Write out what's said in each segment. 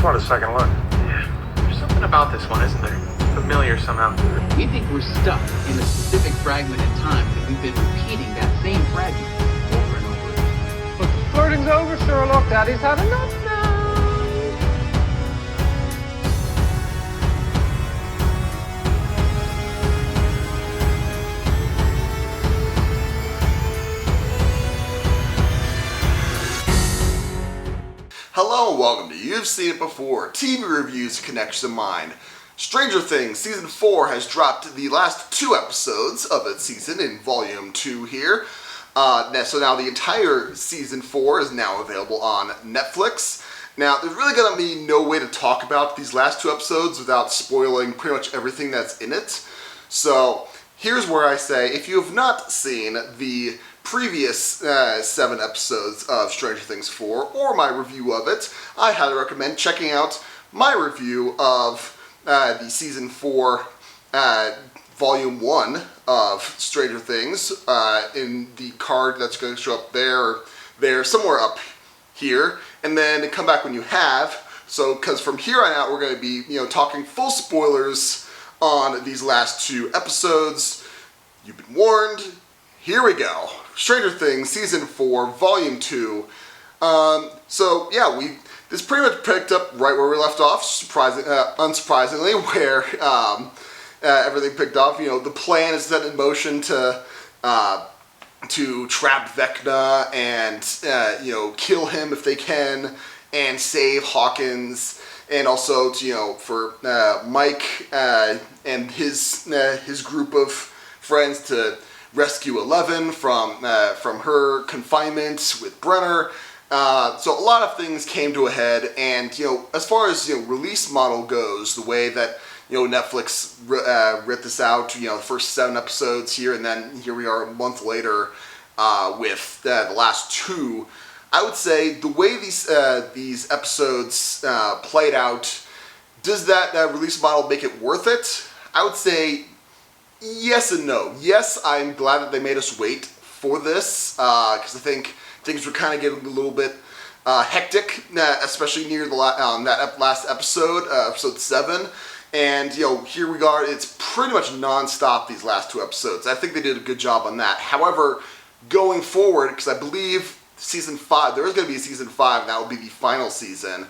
want a second look. Yeah, there's something about this one, isn't there? Familiar somehow. We think we're stuck in a specific fragment in time, and we've been repeating that same fragment over and over again. But the flirting's over, Sherlock. Daddy's had enough now. Hello and welcome to You've Seen It Before, TV Reviews Connection of Mind. Stranger Things Season 4 has dropped the last 2 episodes of its season in Volume 2 here. So now the entire Season 4 is now available on Netflix. Now, there's really going to be no way to talk about these last 2 episodes without spoiling pretty much everything that's in it. So here's where I say, if you have not seen the previous 7 episodes of Stranger Things 4, or my review of it, I highly recommend checking out my review of the Season 4 Volume 1 of Stranger Things in the card that's going to show up there, somewhere up here, and then come back when you have. So, because from here on out, we're going to be, talking full spoilers on these last 2 episodes. You've been warned. Here we go. Stranger Things Season 4, Volume 2. This pretty much picked up right where we left off, unsurprisingly, where everything picked off. The plan is set in motion to trap Vecna and, kill him if they can, and save Hawkins, and also for Mike and his group of friends to rescue Eleven from her confinement with Brenner. So a lot of things came to a head, and as far as release model goes, the way that Netflix writ this out, the first 7 episodes here, and then here we are a month later with the last 2. I would say the way these episodes played out, does that release model make it worth it? I would say yes and no. Yes, I'm glad that they made us wait for this, because I think things were kind of getting a little bit hectic, especially near that last episode, episode 7. And, here we are, it's pretty much non-stop these last 2 episodes. I think they did a good job on that. However, going forward, because I believe Season 5, there is going to be a Season 5, and that will be the final season.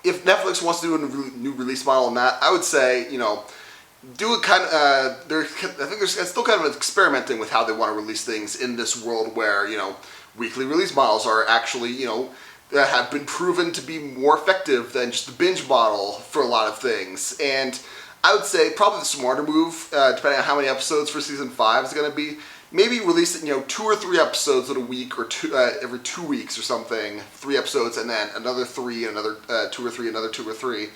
If Netflix wants to do a new release model on that, I would say, do it kind of, I think they're still kind of experimenting with how they want to release things in this world where, weekly release models are actually, have been proven to be more effective than just the binge model for a lot of things. And I would say probably the smarter move, depending on how many episodes for Season 5 is going to be, maybe release it, 2 or 3 episodes in a week, or every 2 weeks or something, 3 episodes, and then another 3, another 2 or 3, another 2 or 3.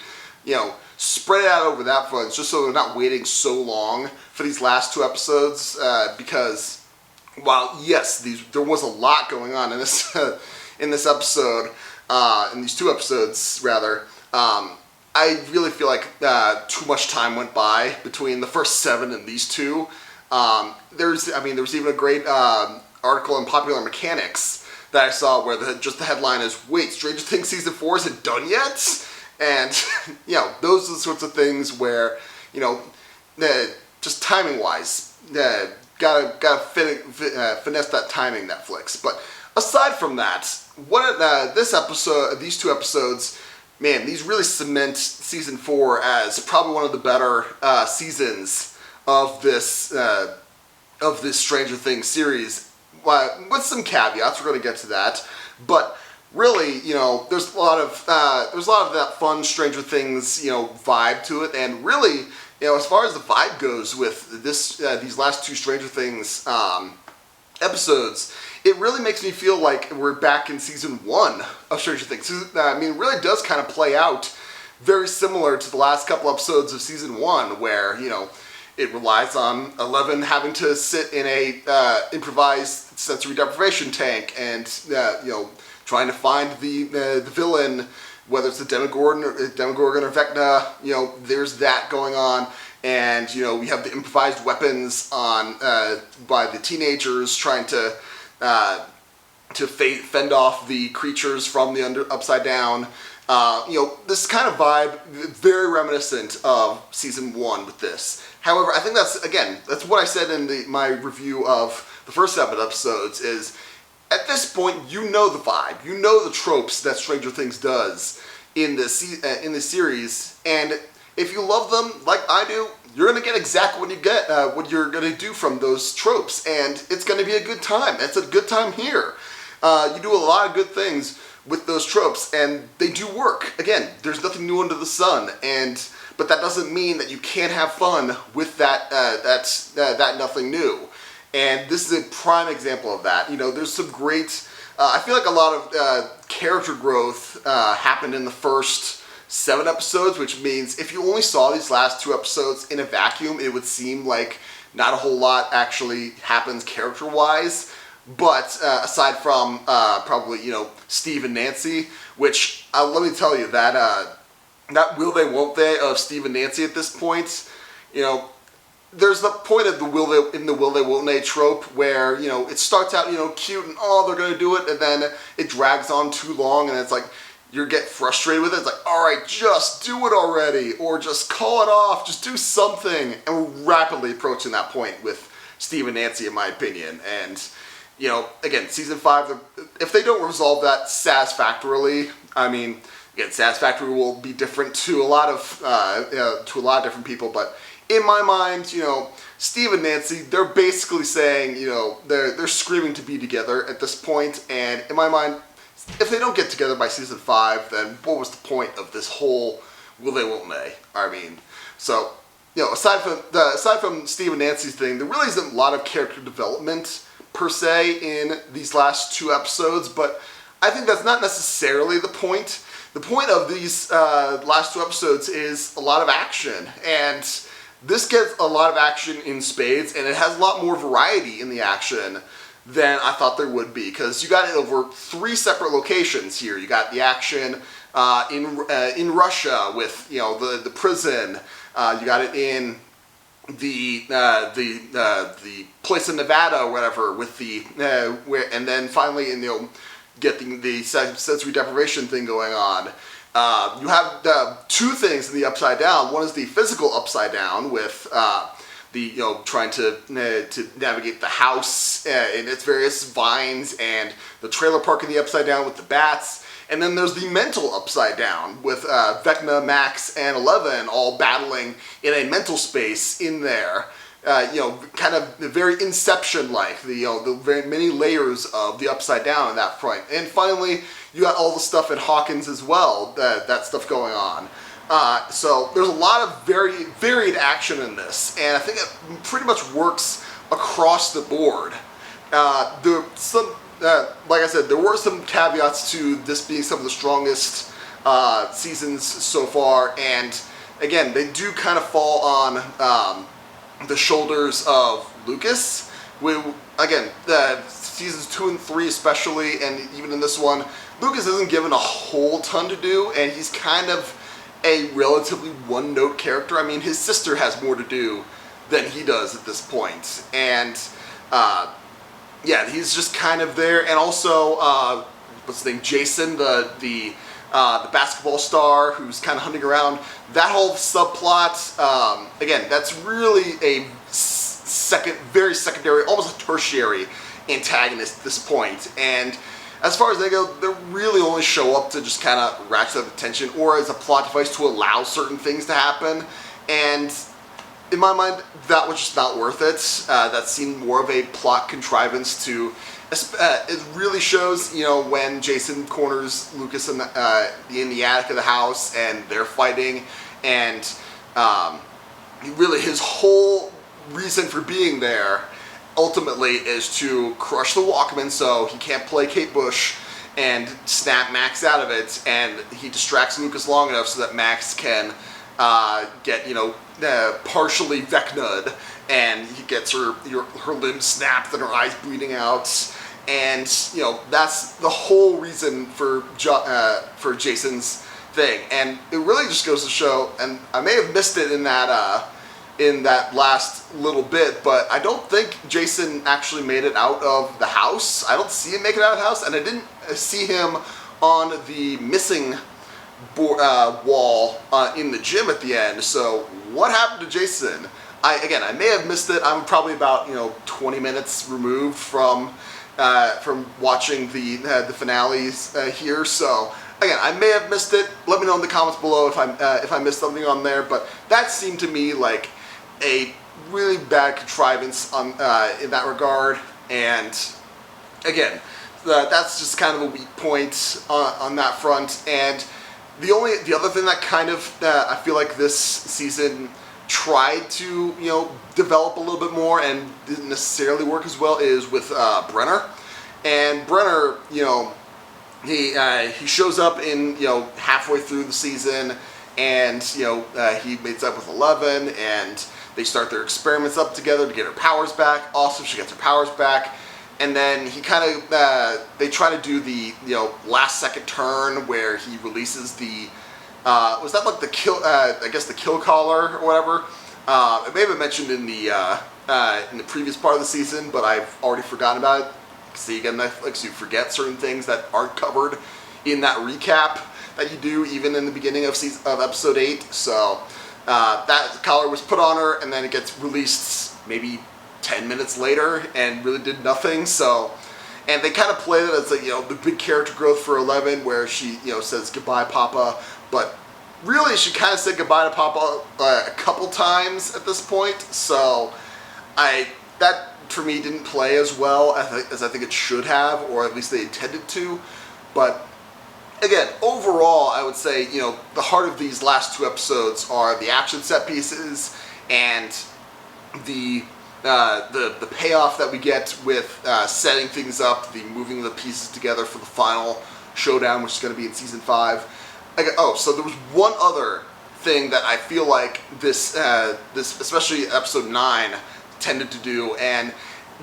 Spread it out over that fun, just so they're not waiting so long for these last 2 episodes, because while, yes, there was a lot going on in this in this episode, in these 2 episodes, rather, I really feel like too much time went by between the first 7 and these 2. There was even a great article in Popular Mechanics that I saw where the headline is, "Wait, Stranger Things Season 4 isn't done yet?" And, those are the sorts of things where, just timing-wise, gotta finesse that timing, Netflix. But aside from that, these 2 episodes, man, these really cement Season 4 as probably one of the better seasons of this Stranger Things series. With some caveats, we're going to get to that, but really, there's a lot of that fun Stranger Things, vibe to it, and really, as far as the vibe goes with these last 2 Stranger Things episodes, it really makes me feel like we're back in Season 1 of Stranger Things. It really does kind of play out very similar to the last couple episodes of Season 1, where, it relies on Eleven having to sit in a improvised sensory deprivation tank and, trying to find the villain, whether it's the Demogorgon or Vecna. There's that going on, and we have the improvised weapons by the teenagers trying to fend off the creatures from the Upside Down. This kind of vibe, very reminiscent of season 1 with this. However, I think that's what I said in my review of the first 7 episodes, is at this point, you know the vibe, you know the tropes that Stranger Things does in this series, and if you love them like I do, you're going to get exactly what you're going to do from those tropes, and it's going to be a good time. It's a good time here. You do a lot of good things with those tropes, and they do work. Again, there's nothing new under the sun, but that doesn't mean that you can't have fun with that nothing new. And this is a prime example of that. There's some great, I feel like a lot of character growth happened in the first 7 episodes, which means if you only saw these last 2 episodes in a vacuum, it would seem like not a whole lot actually happens character-wise. But aside from probably, Steve and Nancy, which let me tell you, that will they, won't they of Steve and Nancy at this point, there's the point of the will they, won't they trope where, it starts out, cute and, they're going to do it, and then it drags on too long, and it's like, you get frustrated with it. It's like, all right, just do it already, or just call it off, just do something. And we're rapidly approaching that point with Steve and Nancy, in my opinion. And, again, season 5, if they don't resolve that satisfactorily, again, satisfactory will be different to a lot of different people, but in my mind, Steve and Nancy, they're basically saying, they're screaming to be together at this point, and in my mind, if they don't get together by season 5, then what was the point of this whole will they, won't they? So, aside from Steve and Nancy's thing, there really isn't a lot of character development per se in these last 2 episodes, but I think that's not necessarily the point. The point of these last 2 episodes is a lot of action, and this gets a lot of action in spades, and it has a lot more variety in the action than I thought there would be, because you got it over 3 separate locations here. You got the action in Russia with the prison. You got it in the place in Nevada or whatever with and then finally in getting the sensory deprivation thing going on. You have 2 things in the Upside Down. One is the physical Upside Down with trying to navigate the house and its various vines, and the trailer park in the Upside Down with the bats. And then there's the mental Upside Down with Vecna, Max, and Eleven all battling in a mental space in there. Kind of very Inception-like, the very many layers of the Upside Down at that point. And finally, you got all the stuff in Hawkins as well, that stuff going on. So there's a lot of very varied action in this, and I think it pretty much works across the board. Like I said, there were some caveats to this being some of the strongest seasons so far, and again, they do kind of fall on the shoulders of Lucas. Again, seasons 2 and 3 especially, and even in this one, Lucas isn't given a whole ton to do, and he's kind of a relatively one-note character. His sister has more to do than he does at this point, and he's just kind of there. And also, what's his name, Jason, the basketball star who's kind of hunting around. That whole subplot, again, that's really a very secondary, almost a tertiary antagonist at this point. And as far as they go, they really only show up to just kind of ratchet up the tension, or as a plot device to allow certain things to happen. And in my mind, that was just not worth it. That seemed more of a plot contrivance to... it really shows, when Jason corners Lucas in the attic of the house, and they're fighting, and really his whole reason for being there ultimately is to crush the Walkman so he can't play Kate Bush and snap Max out of it, and he distracts Lucas long enough so that Max can get, partially Vecna'd, and he gets her limbs snapped and her eyes bleeding out, and, that's the whole reason for Jason's thing. And it really just goes to show, and I may have missed it in that last little bit, but I don't think Jason actually made it out of the house. I don't see him make it out of the house, and I didn't see him on the missing wall in the gym at the end. So what happened to Jason? I may have missed it. I'm probably about 20 minutes removed from watching the finales here. So again, I may have missed it. Let me know in the comments below if I missed something on there. But that seemed to me like a really bad contrivance on in that regard. And again, that's just kind of a weak point on that front. And the other thing that kind of I feel like this season tried to develop a little bit more and didn't necessarily work as well is with Brenner. And Brenner, he shows up in halfway through the season, and he meets up with 11, and they start their experiments up together to get her powers back. Also, she gets her powers back. And then he kind of, they try to do the, last second turn where he releases the, was that like the kill, I guess the kill collar or whatever? It may have been mentioned in the previous part of the season, but I've already forgotten about it. See, again, Netflix, you forget certain things that aren't covered in that recap that you do even in the beginning of episode 8. So that collar was put on her, and then it gets released maybe 10 minutes later and really did nothing. So, and they kind of played it as the big character growth for 11, where she says goodbye Papa, but really she kind of said goodbye to Papa a couple times at this point. So that for me didn't play as well as I think it should have, or at least they intended to. But again, overall, I would say the heart of these last 2 episodes are the action set pieces and the payoff that we get with setting things up, the moving the pieces together for the final showdown, which is going to be in season 5. So there was one other thing that I feel like this especially episode 9 tended to do, and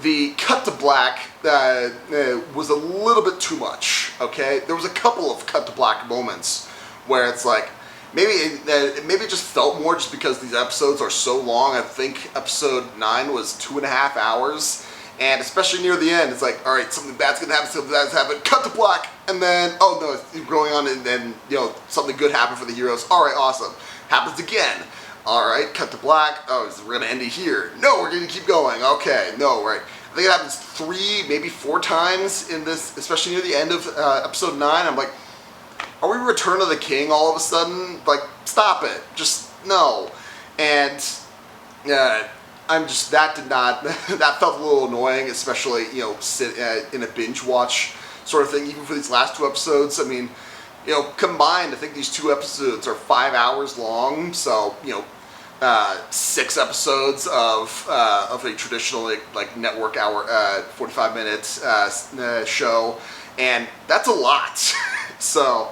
the cut to black was a little bit too much. Okay, there was a couple of cut to black moments where it's like, maybe it just felt more just because these episodes are so long. I think episode 9 was 2.5 hours, and especially near the end, it's like, all right, something bad's gonna happen, something bad's happened, cut to black, and then, oh no, it's going on, and then, something good happened for the heroes. All right, awesome. Happens again. All right, cut to black. Oh, we're gonna end it here. No, we're gonna keep going. Okay, no, right. I think it happens 3, maybe 4 times in this, especially near the end of episode 9. I'm like, are we Return of the King all of a sudden? Like, stop it. Just, no. And I'm just, that felt a little annoying, especially, sit in a binge watch sort of thing, even for these last 2 episodes. I mean, combined, I think these 2 episodes are 5 hours long, so, 6 episodes of a traditional, like network hour, 45-minute show, and that's a lot. So,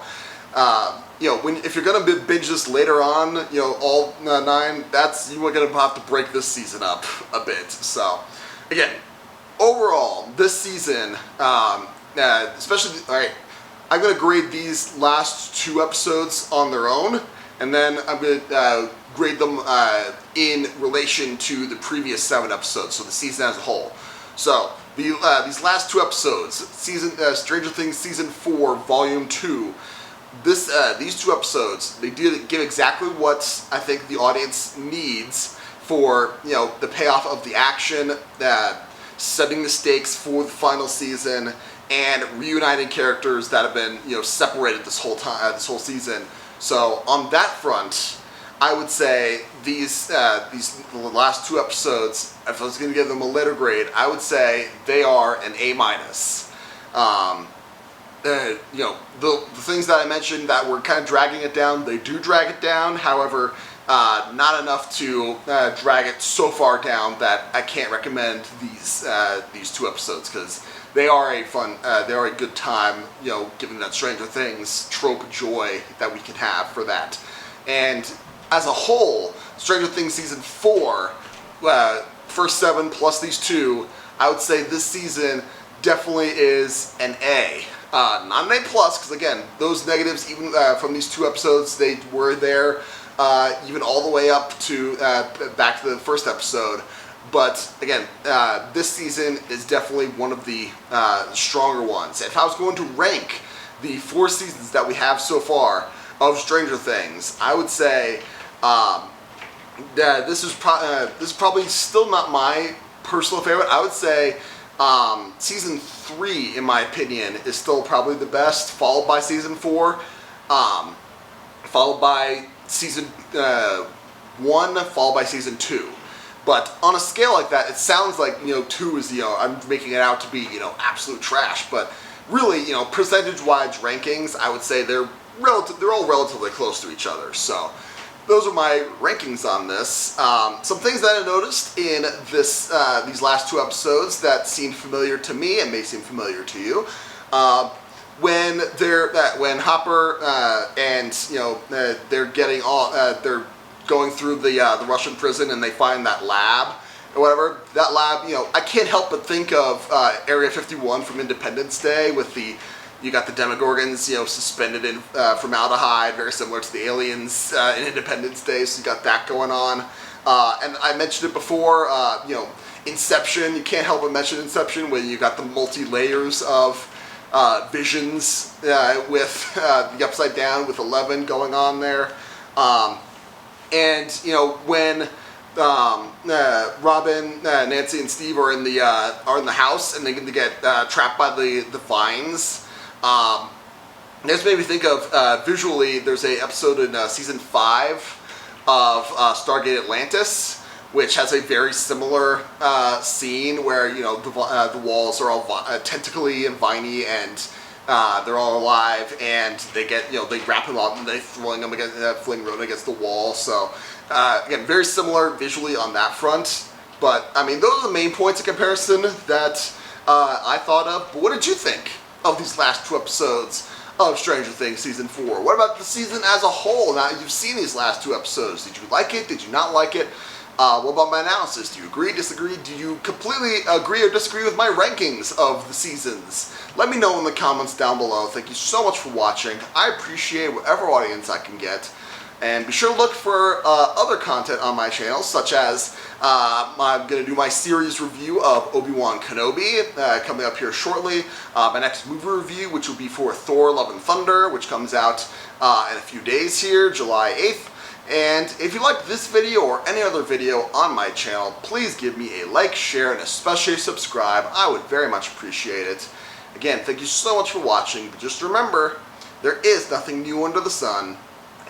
if you're gonna binge this later on, all 9, you're gonna have to break this season up a bit. So, again, overall, this season, especially, all right, I'm gonna grade these last 2 episodes on their own, and then I'm gonna grade them in relation to the previous 7 episodes, so the season as a whole. So these last 2 episodes, Stranger Things season 4, volume 2. These 2 episodes, they did give exactly what I think the audience needs for the payoff of the action, setting the stakes for the final season, and reuniting characters that have been separated this whole time, this whole season. So on that front, I would say the last 2 episodes, if I was going to give them a letter grade, I would say they are an A-. The things that I mentioned that were kind of dragging it down, they do drag it down. However, not enough to drag it so far down that I can't recommend these 2 episodes, because they are they are a good time, given that Stranger Things trope joy that we can have for that. And as a whole, Stranger Things season 4, first 7 plus these 2, I would say this season definitely is an A. Not an A+, because again, those negatives, even from these 2 episodes, they were there, even all the way up to back to the first episode. But again, this season is definitely one of the stronger ones. If I was going to rank the 4 seasons that we have so far, of Stranger Things, I would say this is probably still not my personal favorite. I would say season 3, in my opinion, is still probably the best, followed by season 4, followed by season 1, followed by season 2. But on a scale like that, it sounds like 2 is I'm making it out to be absolute trash. But really, percentage-wise rankings, I would say they're all relatively close to each other. So those are my rankings on this. Some things that I noticed in these last 2 episodes that seemed familiar to me and may seem familiar to you. When Hopper and they're getting they're going through the Russian prison and they find that lab or whatever. That lab, I can't help but think of Area 51 from Independence Day with you got the Demogorgons, suspended in formaldehyde, very similar to the aliens in Independence Day. So you got that going on. And I mentioned it before, Inception. You can't help but mention Inception when you got the multi-layers of visions with the Upside Down with 11 going on there. And when Robin, Nancy, and Steve are in the house and they get trapped by the vines. This made me think of visually. There's a episode in season 5 of Stargate Atlantis, which has a very similar scene where the walls are all tentacly and viney, and they're all alive, and they get they wrap them up and they fling them against the wall. So again, very similar visually on that front. But I mean, those are the main points of comparison that I thought of. But what did you think of these last 2 episodes of Stranger Things season 4? What about the season as a whole? Now you've seen these last 2 episodes. Did you like it? Did you not like it? What about my analysis? Do you agree, disagree? Do you completely agree or disagree with my rankings of the seasons? Let me know in the comments down below. Thank you so much for watching. I appreciate whatever audience I can get. And be sure to look for other content on my channel, such as I'm going to do my series review of Obi-Wan Kenobi coming up here shortly. My next movie review, which will be for Thor: Love and Thunder, which comes out in a few days here, July 8th. And if you liked this video or any other video on my channel, please give me a like, share, and especially subscribe. I would very much appreciate it. Again, thank you so much for watching, but just remember, there is nothing new under the sun,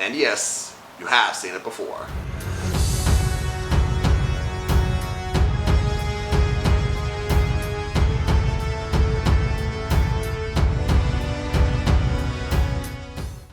and yes, you have seen it before.